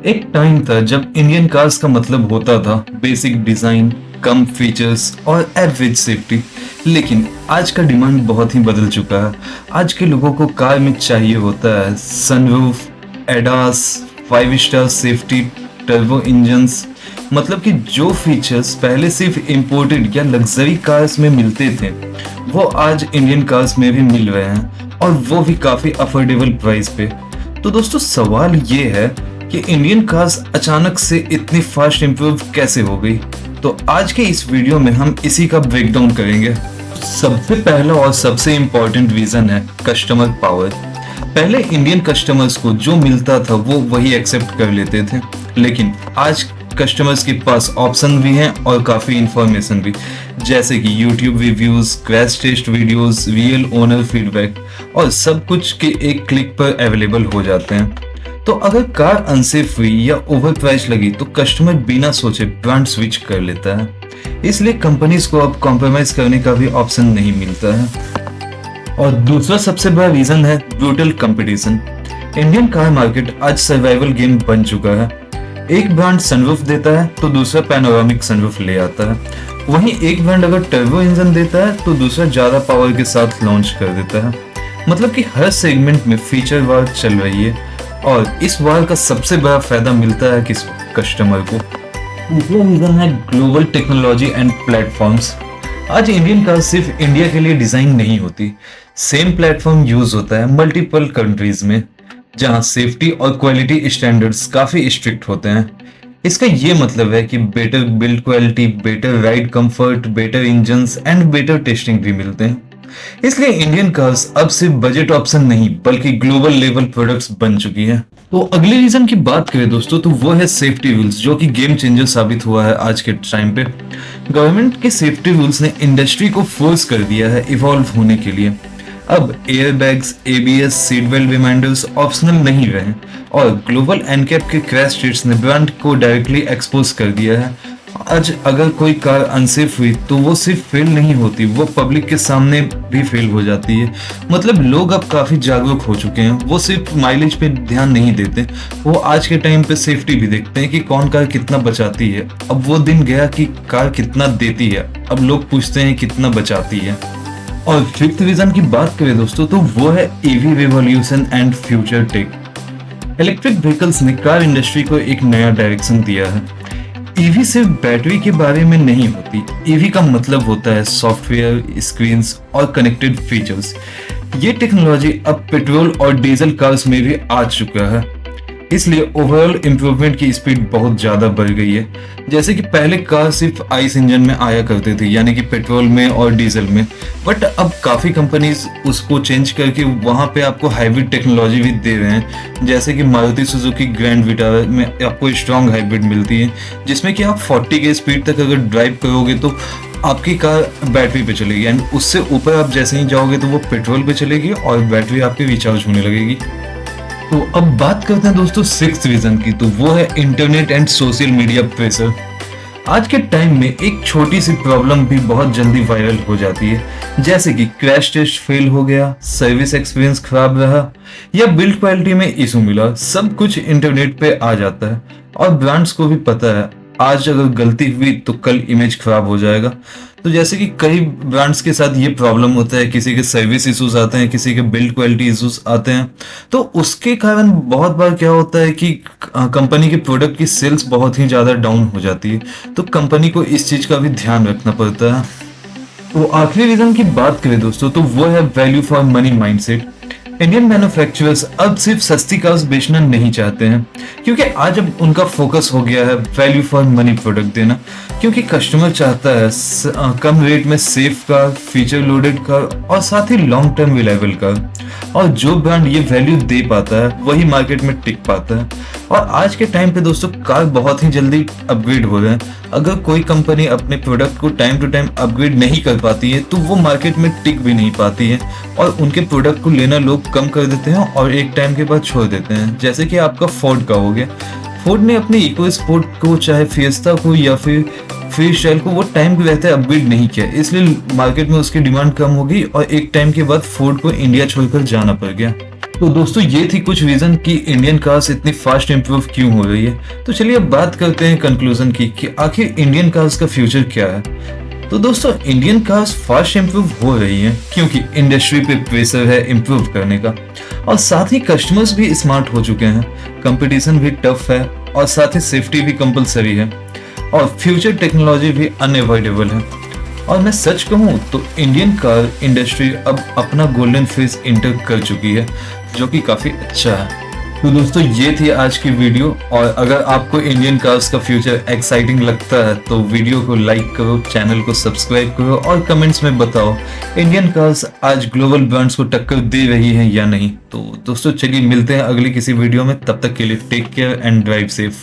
एक टाइम था जब इंडियन कार्स का मतलब होता था बेसिक डिजाइन, कम फीचर्स और एवरेज सेफ्टी। लेकिन आज का डिमांड बहुत ही बदल चुका है। आज के लोगों को कार में चाहिए होता है sunroof, ADAS, 5 star safety, turbo engines. मतलब कि जो फीचर्स पहले सिर्फ इंपोर्टेड या लग्जरी कार्स में मिलते थे वो आज इंडियन कार्स में भी मिल रहे हैं, और वो भी काफी अफोर्डेबल प्राइस पे। तो दोस्तों, सवाल ये है कि इंडियन कार्स अचानक से इतनी फास्ट इंप्रूव कैसे हो गई। तो आज के इस वीडियो में हम इसी का ब्रेकडाउन करेंगे। सबसे पहला और सबसे इम्पोर्टेंट रीजन है कस्टमर पावर। पहले इंडियन कस्टमर्स को जो मिलता था वो वही एक्सेप्ट कर लेते थे, लेकिन आज कस्टमर्स के पास ऑप्शन भी हैं और काफ़ी इंफॉर्मेशन भी, जैसे कि YouTube reviews, crash test videos, real owner feedback, और सब कुछ के एक क्लिक पर अवेलेबल हो जाते हैं। तो अगर कार अनसेफ हुई या ओवर प्राइस लगी तो कस्टमर बिना सोचे ब्रांड स्विच कर लेता है। इसलिए कंपनीज को अब कॉम्प्रोमाइज करने का भी ऑप्शन नहीं मिलता है। और दूसरा सबसे बड़ा रीजन है brutal competition. Indian car market आज सर्वाइवल गेम बन चुका है। एक ब्रांड सनरूफ देता है तो दूसरा पैनोरामिक सनरूफ ले आता है। वहीं एक ब्रांड अगर टर्बो इंजन देता है तो दूसरा ज्यादा पावर के साथ लॉन्च कर देता है। मतलब कि हर सेगमेंट में फीचर वार चल रही है, और इस वार का सबसे बड़ा फायदा मिलता है किस कस्टमर को। दूसरा रीजन है ग्लोबल टेक्नोलॉजी एंड प्लेटफॉर्म्स। आज इंडियन कार सिर्फ इंडिया के लिए डिजाइन नहीं होती, सेम प्लेटफॉर्म यूज होता है मल्टीपल कंट्रीज में, जहां सेफ्टी और क्वालिटी स्टैंडर्ड्स काफी स्ट्रिक्ट होते हैं। इसका ये मतलब है कि better build quality, better ride comfort, better engines and better testing भी मिलते हैं। इसलिए इंडियन कार्स अब सिर्फ बजट ऑप्शन नहीं बल्कि ग्लोबल लेवल प्रोडक्ट्स बन चुकी है। तो अगले रीजन की बात करें दोस्तों, तो वो है सेफ्टी रूल्स, जो कि गेम चेंजर साबित हुआ है आज के टाइम पे। गवर्नमेंट के सेफ्टी रूल्स ने इंडस्ट्री को फोर्स कर दिया है इवॉल्व होने के लिए। अब airbags, ABS, seat belt reminders optional नहीं रहे, और ग्लोबल एनकैप के क्रैश टेस्ट ने ब्रांड को डायरेक्टली एक्सपोज कर दिया है। आज अगर कोई कार अनसेफ हुई तो वो सिर्फ फेल नहीं होती, वो पब्लिक के सामने भी फेल हो जाती है। मतलब लोग अब काफी जागरूक हो चुके हैं। वो सिर्फ माइलेज पे ध्यान नहीं देते, वो आज के टाइम पे सेफ्टी भी देखते हैं कि कौन कार कितना बचाती है। अब वो दिन गया कि कार कितना देती है, अब लोग पूछते हैं कितना बचाती है। और फिफ्थ रीजन की बात करें दोस्तों, तो वो है EV revolution and future tech. Electric vehicles ने कार इंडस्ट्री को एक नया डायरेक्शन दिया है। ईवी सिर्फ बैटरी के बारे में नहीं होती, ईवी का मतलब होता है सॉफ्टवेयर, स्क्रीन्स और कनेक्टेड फीचर्स। ये टेक्नोलॉजी अब पेट्रोल और डीजल कार्स में भी आ चुका है, इसलिए ओवरऑल इम्प्रूवमेंट की स्पीड बहुत ज्यादा बढ़ गई है। जैसे कि पहले कार सिर्फ आइस इंजन में आया करते थे, यानी कि पेट्रोल में और डीजल में, बट अब काफी कंपनीज उसको चेंज करके वहां पे आपको हाइब्रिड टेक्नोलॉजी भी दे रहे हैं। जैसे कि मारुति सुजुकी ग्रैंड विटारा में आपको स्ट्रॉन्ग हाइब्रिड मिलती है, जिसमें कि आप 40 के स्पीड तक अगर ड्राइव करोगे तो आपकी कार बैटरी पे चलेगी, एंड उससे ऊपर आप जैसे ही जाओगे तो वो पेट्रोल पे चलेगी और बैटरी आपकी रिचार्ज होने लगेगी। तो अब बात करते हैं दोस्तों सिक्स्थ रीजन की, तो वो है internet and social media pressure. आज के टाइम में एक छोटी सी प्रॉब्लम भी बहुत जल्दी वायरल हो जाती है, जैसे कि क्रैश टेस्ट फेल हो गया, सर्विस एक्सपीरियंस खराब रहा, या बिल्ड क्वालिटी में इशू मिला। सब कुछ इंटरनेट पे आ जाता है, और ब्रांड्स को भी पता है आज अगर गलती हुई तो कल इमेज खराब हो जाएगा। तो जैसे कि कई ब्रांड्स के साथ ये प्रॉब्लम होता है, किसी के सर्विस इश्यूज आते हैं, किसी के बिल्ड क्वालिटी इश्यूज आते हैं, तो उसके कारण बहुत बार क्या होता है कि कंपनी के प्रोडक्ट की सेल्स बहुत ही ज़्यादा डाउन हो जाती है। तो कंपनी को इस चीज़ का भी ध्यान रखना पड़ता है। तो आखिरी रीजन की बात करें दोस्तों, तो वो है value for money mindset. Indian manufacturers अब सिर्फ सस्ती कार्स बेचना नहीं चाहते हैं, क्योंकि आज अब उनका फोकस हो गया है वैल्यू फॉर मनी प्रोडक्ट देना। क्योंकि कस्टमर चाहता है कम रेट में safe car, feature loaded car, और साथ ही लॉन्ग टर्म रिलायबल कार। और जो ब्रांड ये वैल्यू दे पाता है वही मार्केट में टिक पाता है। और आज के टाइम पे दोस्तों कार बहुत ही जल्दी अपग्रेड हो रहे हैं। अगर कोई कंपनी अपने प्रोडक्ट को टाइम टू टाइम अपग्रेड नहीं कर पाती है तो वो मार्केट में टिक भी नहीं पाती है, और उनके प्रोडक्ट को लेना लोग कम कर देते हैं और एक टाइम के बाद छोड़ देते हैं। जैसे कि आपका फोर्ड का हो गया, फोर्ड ने अपने इको स्पोर्ट को, चाहे फिएस्टा को या फिर फ्री स्टाइल को, वो टाइम के रहते अपग्रेड नहीं किया, इसलिए मार्केट में उसकी डिमांड कम हो गई और एक टाइम के बाद फोर्ड को इंडिया छोड़कर जाना पड़ गया। तो दोस्तों ये थी कुछ रीजन कि इंडियन कार्स इतनी फास्ट इंप्रूव क्यों हो रही है। तो चलिए अब बात करते हैं कंक्लूजन की कि आखिर इंडियन कार्स का फ्यूचर क्या है। तो दोस्तों इंडियन कार्स फास्ट इंप्रूव हो रही हैं क्योंकि इंडस्ट्री पे प्रेशर है इंप्रूव करने का, और साथ ही कस्टमर्स भी स्मार्ट हो चुके हैं, कंपटीशन भी टफ है, और साथ ही सेफ्टी भी कंपलसरी है, और फ्यूचर टेक्नोलॉजी भी अनअवॉइडेबल है। और मैं सच कहूँ तो इंडियन कार इंडस्ट्री अब अपना गोल्डन फेज इंटर कर चुकी है, जो कि काफी अच्छा है। तो दोस्तों ये थी आज की वीडियो, और अगर आपको इंडियन कार्स का फ्यूचर एक्साइटिंग लगता है तो वीडियो को लाइक करो, चैनल को सब्सक्राइब करो, और कमेंट्स में बताओ इंडियन कार्स आज ग्लोबल ब्रांड्स को टक्कर दे रही है या नहीं। तो दोस्तों चलिए मिलते हैं अगली किसी वीडियो में, तब तक के लिए take care and drive safe.